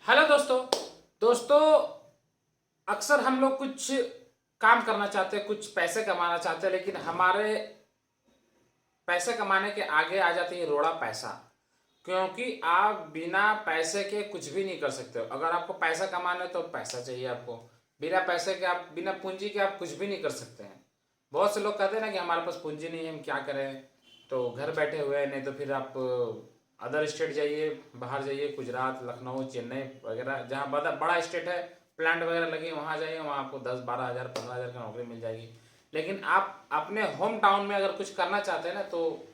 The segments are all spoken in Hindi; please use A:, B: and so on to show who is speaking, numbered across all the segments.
A: हेलो दोस्तों। दोस्तों, अक्सर हम लोग कुछ काम करना चाहते हैं, कुछ पैसे कमाना चाहते हैं, लेकिन हमारे पैसे कमाने के आगे आ जाती है रोड़ा पैसा। क्योंकि आप बिना पैसे के कुछ भी नहीं कर सकते हो। अगर आपको पैसा कमाना है तो पैसा चाहिए आपको। बिना पैसे के आप, बिना पूंजी के आप कुछ भी नहीं कर सकते हैं। बहुत से लोग कहते हैं ना कि हमारे पास पूंजी नहीं है, हम क्या करें। तो घर बैठे हुए हैं, नहीं तो फिर आप अदर स्टेट जाइए, बाहर जाइए, गुजरात, लखनऊ, चेन्नई वगैरह, जहाँ बड़ा बड़ा स्टेट है, प्लांट वगैरह लगे, वहाँ जाइए, वहाँ आपको 10-12 हज़ार 15 हज़ार की नौकरी मिल जाएगी। लेकिन आप अपने होम टाउन में अगर कुछ करना चाहते हैं ना, तो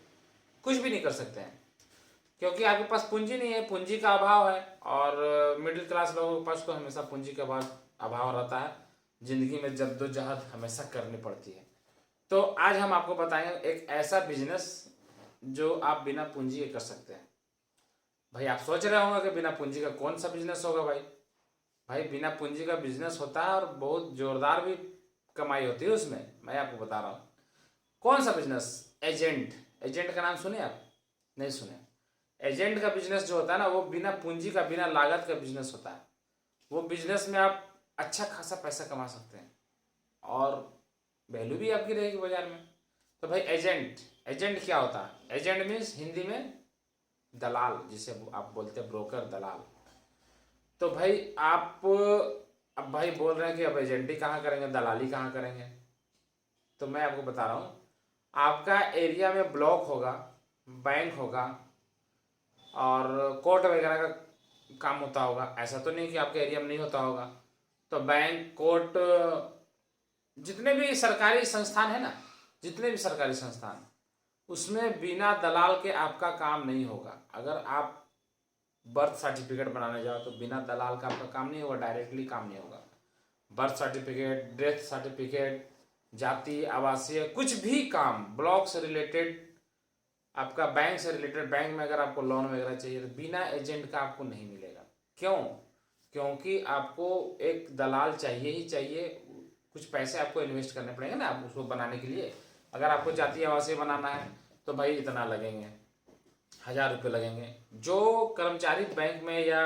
A: कुछ भी नहीं कर सकते हैं। क्योंकि आपके पास पूंजी नहीं है, पूंजी का अभाव है। और मिडिल क्लास लोगों के पास तो हमेशा पूंजी का अभाव रहता है। जिंदगी में जद्दोजहद हमेशा करनी पड़ती है। तो आज हम आपको बताएंगे एक ऐसा बिजनेस जो आप बिना पूंजी के कर सकते हैं। भाई, आप सोच रहे होंगे कि बिना पूंजी का कौन सा बिजनेस होगा। भाई भाई बिना पूंजी का बिजनेस होता है और बहुत जोरदार भी कमाई होती है उसमें। मैं आपको बता रहा हूँ कौन सा बिजनेस। एजेंट। एजेंट का नाम सुने आप? नहीं सुने? एजेंट का बिजनेस जो होता है ना, वो बिना पूंजी का, बिना लागत का बिजनेस होता है। वो बिजनेस में आप अच्छा खासा पैसा कमा सकते हैं और वैल्यू भी आपकी रहेगी बाजार में। तो भाई, एजेंट। एजेंट क्या होता है? एजेंट मीन्स हिंदी में दलाल, जिसे आप बोलते हैं ब्रोकर, दलाल। तो भाई आप अब भाई बोल रहे हैं कि अब एजेंटी कहाँ करेंगे, दलाली कहाँ करेंगे। तो मैं आपको बता रहा हूँ, आपका एरिया में ब्लॉक होगा, बैंक होगा और कोर्ट वगैरह का काम होता होगा। ऐसा तो नहीं कि आपके एरिया में नहीं होता होगा। तो बैंक, कोर्ट, जितने भी सरकारी संस्थान है ना, जितने भी सरकारी संस्थान, उसमें बिना दलाल के आपका काम नहीं होगा। अगर आप बर्थ सर्टिफिकेट बनाने जाओ तो बिना दलाल का आपका काम नहीं होगा, डायरेक्टली काम नहीं होगा। बर्थ सर्टिफिकेट, डेथ सर्टिफिकेट, जाति, आवासीय, कुछ भी काम ब्लॉक से रिलेटेड, आपका बैंक से रिलेटेड, बैंक में अगर आपको लोन वगैरह चाहिए तो बिना एजेंट का आपको नहीं मिलेगा। क्यों? क्योंकि आपको एक दलाल चाहिए ही चाहिए। कुछ पैसे आपको इन्वेस्ट करने पड़ेंगे ना आप उसको बनाने के लिए। अगर आपको जाति आवासीय बनाना है तो भाई इतना लगेंगे, 1,000 रुपये लगेंगे। जो कर्मचारी बैंक में या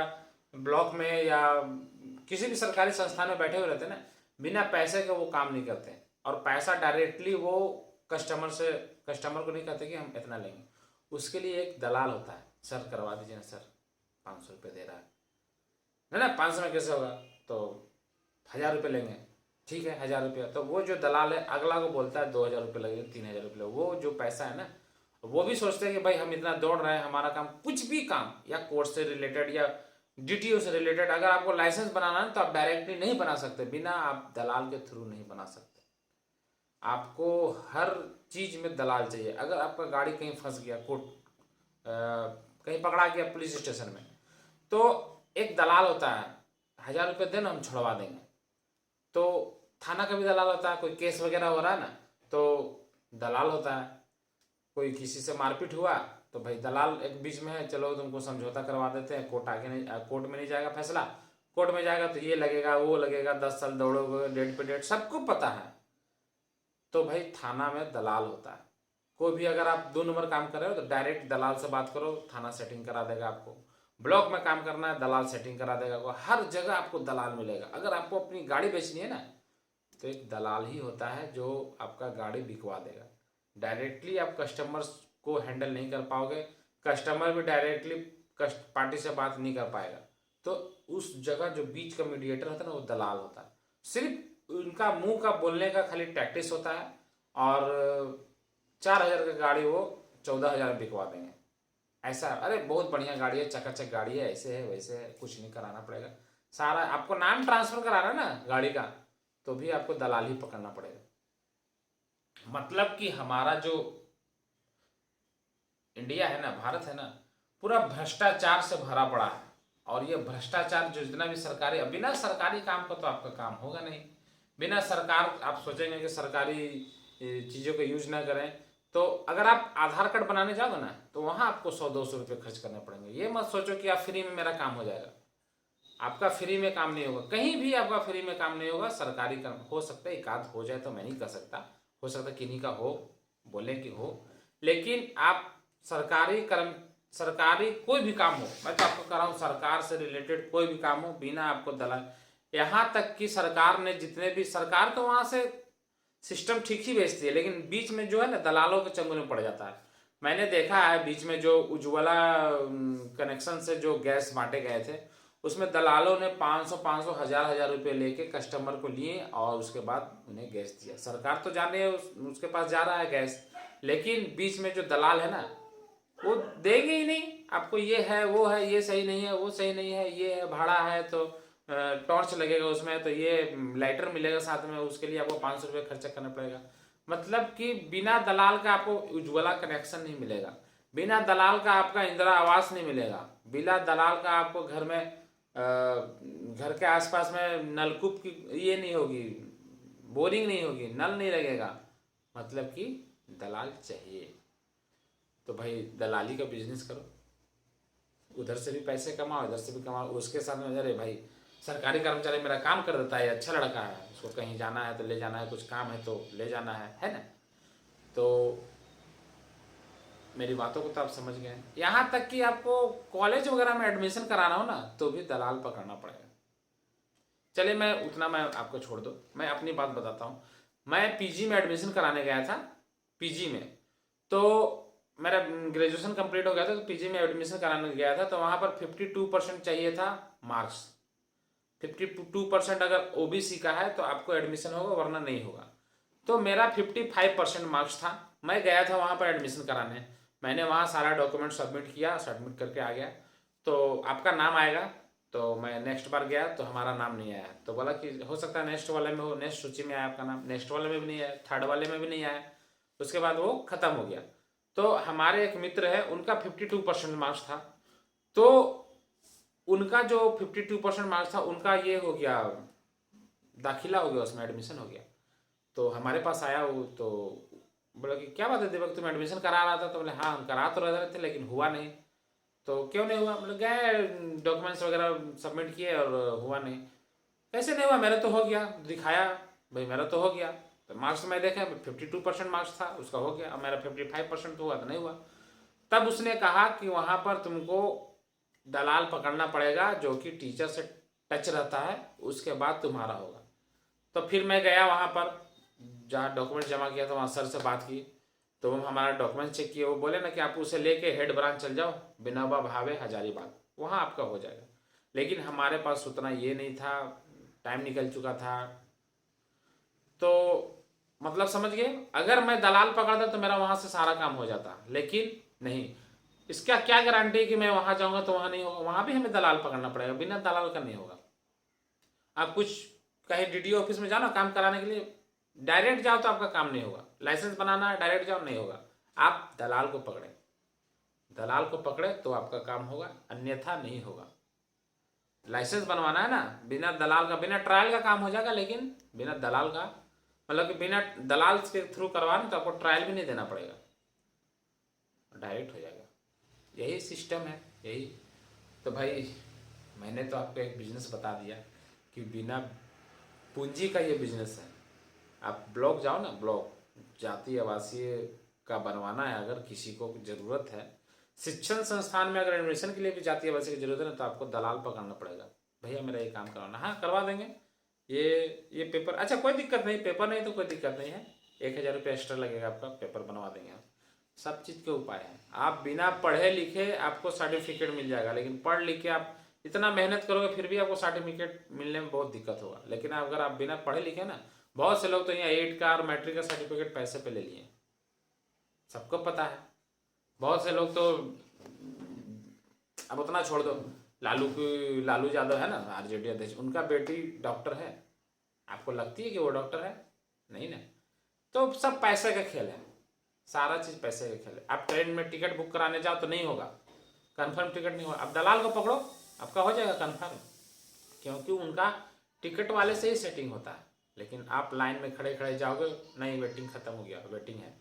A: ब्लॉक में या किसी भी सरकारी संस्थान में बैठे हुए रहते हैं ना, बिना पैसे के वो काम नहीं करते। और पैसा डायरेक्टली वो कस्टमर को नहीं कहते कि हम इतना लेंगे। उसके लिए एक दलाल होता है। सर करवा दीजिए ना सर, 500 रुपये दे रहा है ना, 500 में कैसे होगा, तो 1,000 रुपये लेंगे। ठीक है, 1,000 रुपया। तो वो जो दलाल है अगला को बोलता है 2,000 रुपये लगेंगे, 3,000 रुपये। वो जो पैसा है ना, वो भी सोचते हैं कि भाई हम इतना दौड़ रहे हैं, हमारा काम, कुछ भी काम, या कोर्ट से रिलेटेड या डीटीओ से रिलेटेड, अगर आपको लाइसेंस बनाना है तो आप डायरेक्टली नहीं बना सकते, बिना आप दलाल के थ्रू नहीं बना सकते। आपको हर चीज में दलाल चाहिए। अगर आपका गाड़ी कहीं फंस गया, कोर्ट कहीं पकड़ा गया पुलिस स्टेशन में, तो एक दलाल होता है, 1,000 रुपये देना, हम छुड़वा देंगे। तो थाना का भी दलाल होता है। कोई केस वगैरह हो रहा है ना, तो दलाल होता है। कोई किसी से मारपीट हुआ तो भाई दलाल एक बीच में है, चलो तुमको समझौता करवा देते हैं, कोर्ट आगे नहीं, कोर्ट में नहीं जाएगा फैसला, कोर्ट में जाएगा तो ये लगेगा, वो लगेगा, 10 साल दौड़ोगे, डेट पे डेट, सबको पता है। तो भाई थाना में दलाल होता है। कोई भी अगर आप 2 नंबर काम कर रहे हो तो डायरेक्ट दलाल से बात करो, थाना सेटिंग करा देगा आपको। ब्लॉक में काम करना है, दलाल सेटिंग करा देगा आपको। हर जगह आपको दलाल मिलेगा। अगर आपको अपनी गाड़ी बेचनी है ना, तो एक दलाल ही होता है जो आपका गाड़ी बिकवा देगा। डायरेक्टली आप कस्टमर्स को हैंडल नहीं कर पाओगे, कस्टमर भी डायरेक्टली पार्टी से बात नहीं कर पाएगा। तो उस जगह जो बीच का मीडिएटर होता है ना, वो दलाल होता है। सिर्फ उनका मुंह का बोलने का खाली प्रैक्टिस होता है और 4,000 की गाड़ी वो 14,000 में बिकवा देंगे। ऐसा, अरे बहुत बढ़िया गाड़ी है, चकाचक गाड़ी है, ऐसे है वैसे है, कुछ नहीं कराना पड़ेगा। सारा आपको नाम ट्रांसफर कराना है ना गाड़ी का, तो भी आपको दलाल ही पकड़ना पड़ेगा। मतलब कि हमारा जो इंडिया है ना, भारत है ना, पूरा भ्रष्टाचार से भरा पड़ा है। और ये भ्रष्टाचार जो जितना भी सरकारी, बिना सरकारी काम का तो आपका काम होगा नहीं। बिना सरकार, आप सोचेंगे कि सरकारी चीज़ों का यूज ना करें, तो अगर आप आधार कार्ड बनाने जाओगे ना, तो वहाँ आपको 100-200 रुपये खर्च करने पड़ेंगे। ये मत सोचो कि आप फ्री में मेरा काम हो जाएगा। आपका फ्री में काम नहीं होगा, कहीं भी आपका फ्री में काम नहीं होगा। सरकारी काम हो सकता है एक आध हो जाए, तो मैं नहीं कर सकता, हो सकता है किन्हीं का हो, बोले कि हो। लेकिन आप सरकारी कर्म सरकारी कोई भी काम हो, मैं तो आपको कह रहा हूँ सरकार से रिलेटेड कोई भी काम हो, बिना आपको दलाल, यहाँ तक कि सरकार ने जितने भी, सरकार तो वहाँ से सिस्टम ठीक ही भेजती है, लेकिन बीच में जो है ना दलालों के चंगुल में पड़ जाता है। मैंने देखा है बीच में जो उज्ज्वला कनेक्शन से जो गैस बांटे गए थे, उसमें दलालों ने 500 हजार हजार रुपये लेके कस्टमर को लिए और उसके बाद उन्हें गैस दिया। सरकार तो जाने उसके पास जा रहा है गैस, लेकिन बीच में जो दलाल है ना वो देंगे ही नहीं आपको, ये है वो है, ये सही नहीं है वो सही नहीं है, ये है भाड़ा है तो टॉर्च लगेगा उसमें, तो ये लाइटर मिलेगा साथ में, उसके लिए आपको 500 रुपये खर्चा करना पड़ेगा। मतलब कि बिना दलाल का आपको उज्ज्वला कनेक्शन नहीं मिलेगा, बिना दलाल का आपका इंदिरा आवास नहीं मिलेगा, बिना दलाल का आपको घर में घर के आसपास में नलकूप की ये नहीं होगी, बोरिंग नहीं होगी, नल नहीं लगेगा। मतलब कि दलाल चाहिए। तो भाई दलाली का बिजनेस करो, उधर से भी पैसे कमाओ, इधर से भी कमाओ। उसके साथ में अरे भाई सरकारी कर्मचारी मेरा काम कर देता है, अच्छा लड़का है, उसको कहीं जाना है तो ले जाना है, कुछ काम है तो ले जाना है ना। तो मेरी बातों को तो आप समझ गए। यहाँ तक कि आपको कॉलेज वगैरह में एडमिशन कराना हो ना तो भी दलाल पकड़ना पड़ेगा। चलिए मैं उतना मैं आपको छोड़ दो, मैं अपनी बात बताता हूँ। मैं पीजी में एडमिशन कराने गया था, पीजी में तो मेरा ग्रेजुएशन कंप्लीट हो गया था, तो पीजी में एडमिशन कराने गया था, तो वहाँ पर 52% चाहिए था मार्क्स। 52% अगर ओबीसी का है तो आपको एडमिशन होगा, वरना नहीं होगा। तो मेरा 55% मार्क्स था। मैं गया था वहाँ पर एडमिशन कराने, मैंने वहाँ सारा डॉक्यूमेंट सबमिट किया, सबमिट करके आ गया। तो आपका नाम आएगा, तो मैं नेक्स्ट बार गया तो हमारा नाम नहीं आया। तो बोला कि हो सकता है नेक्स्ट वाले में हो, नेक्स्ट सूची में आया आपका नाम, नेक्स्ट वाले में भी नहीं आया, थर्ड वाले में भी नहीं आया। उसके बाद वो खत्म हो गया। तो हमारे एक मित्र है, उनका 52% मार्क्स था, तो उनका जो 52% मार्क्स था उनका ये हो गया, दाखिला हो गया, उसमें एडमिशन हो गया। तो हमारे पास आया वो, तो बोला कि क्या बात है दीपक, तुम एडमिशन करा रहा था? तो बोले हाँ हम करा तो रहे थे लेकिन हुआ नहीं। तो क्यों नहीं हुआ? मतलब गए डॉक्यूमेंट्स वगैरह सबमिट किए और हुआ नहीं। कैसे नहीं हुआ? मेरा तो हो गया, दिखाया भाई मेरा तो हो गया। तो मार्क्स में देखा 52% मार्क्स था, उसका हो गया। अब मेरा 55% तो हुआ, तो नहीं हुआ। तब उसने कहा कि वहाँ पर तुमको दलाल पकड़ना पड़ेगा जो कि टीचर से टच रहता है, उसके बाद तुम्हारा होगा। तो फिर मैं गया वहाँ पर, जहाँ डॉक्यूमेंट जमा किया था वहाँ सर से बात की, तो वो हमारा डॉक्यूमेंट चेक किए। वो बोले ना कि आप उसे लेके हेड ब्रांच चल जाओ, विनोबा भावे हजारीबाग, वहाँ आपका हो जाएगा। लेकिन हमारे पास उतना ये नहीं था, टाइम निकल चुका था। तो मतलब समझ गए, अगर मैं दलाल पकड़ता तो मेरा वहाँ से सारा काम हो जाता, लेकिन नहीं। इसका क्या गारंटी है कि मैं वहाँ जाऊँगा तो वहाँ नहीं होगा? वहाँ भी हमें दलाल पकड़ना पड़ेगा, बिना दलाल का नहीं होगा। आप कुछ कहीं डीडीओ ऑफिस में जाओ ना काम कराने के लिए, डायरेक्ट जाओ तो आपका काम नहीं होगा। लाइसेंस बनाना है, डायरेक्ट जाओ, नहीं होगा। आप दलाल को पकड़े, दलाल को पकड़े तो आपका काम होगा, अन्यथा नहीं होगा। लाइसेंस बनवाना है ना, बिना दलाल का, बिना ट्रायल का काम हो जाएगा, लेकिन बिना दलाल का, मतलब कि बिना दलाल के थ्रू करवाना तो आपको ट्रायल भी नहीं देना पड़ेगा, डायरेक्ट हो जाएगा। यही सिस्टम है, यही। तो भाई मैंने तो आपको एक बिजनेस बता दिया कि बिना पूंजी का ये बिजनेस है। आप ब्लॉक जाओ ना, ब्लॉक जाति आवासीय का बनवाना है, अगर किसी को ज़रूरत है, शिक्षण संस्थान में अगर एडमिशन के लिए भी जाति आवासीय की जरूरत है ना, तो आपको दलाल पकड़ना पड़ेगा। भैया मेरा ये काम करवाना, हाँ करवा देंगे, ये पेपर, अच्छा कोई दिक्कत नहीं, पेपर नहीं तो कोई दिक्कत नहीं है, 1000 रुपये एक्स्ट्रा लगेगा आपका, पेपर बनवा देंगे हम। सब चीज़ के उपाय हैं। आप बिना पढ़े लिखे आपको सर्टिफिकेट मिल जाएगा, लेकिन पढ़ लिख के आप इतना मेहनत करोगे फिर भी आपको सर्टिफिकेट मिलने में बहुत दिक्कत होगा। लेकिन अगर आप बिना पढ़े लिखे ना, बहुत से लोग तो यहाँ 8 का और मैट्रिक का सर्टिफिकेट पैसे पे ले लिए, सबको पता है। बहुत से लोग तो, अब उतना छोड़ दो, लालू यादव है ना आरजेडी अध्यक्ष, उनका बेटी डॉक्टर है, आपको लगती है कि वो डॉक्टर है? नहीं ना। तो सब पैसे का खेल है, सारा चीज़ पैसे का खेल है। आप ट्रेन में टिकट बुक कराने जाओ तो नहीं होगा, कंफर्म टिकट नहीं होगा। आप दलाल को पकड़ो, आपका हो जाएगा कंफर्म, क्योंकि उनका टिकट वाले से ही सेटिंग होता है। लेकिन आप लाइन में खड़े खड़े जाओगे, नहीं वेटिंग खत्म हो गया, वेटिंग है,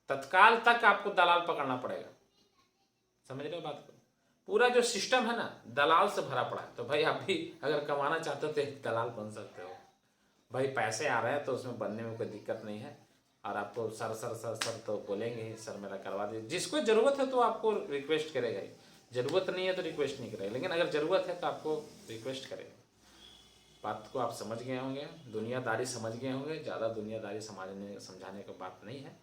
A: तत्काल तक आपको दलाल पकड़ना पड़ेगा। समझ रहे हो बात को? पूरा जो सिस्टम है ना दलाल से भरा पड़ा है। तो भाई आप भी अगर कमाना चाहते हो तो एक दलाल बन सकते हो। भाई पैसे आ रहे हैं तो उसमें बनने में कोई दिक्कत नहीं है। और आपको सर सर सर सर तो बोलेंगे ही, सर मेरा करवा दीजिए। जिसको ज़रूरत है तो आपको रिक्वेस्ट करेगा ही, ज़रूरत नहीं है तो रिक्वेस्ट नहीं करेगा, लेकिन अगर ज़रूरत है तो आपको रिक्वेस्ट करेगा। बात को आप समझ गए होंगे, दुनियादारी समझ गए होंगे, ज़्यादा दुनियादारी समझाने का बात नहीं है।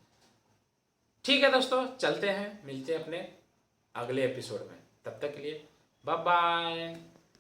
A: ठीक है दोस्तों, चलते हैं, मिलते हैं अपने अगले एपिसोड में। तब तक के लिए बाय बाय।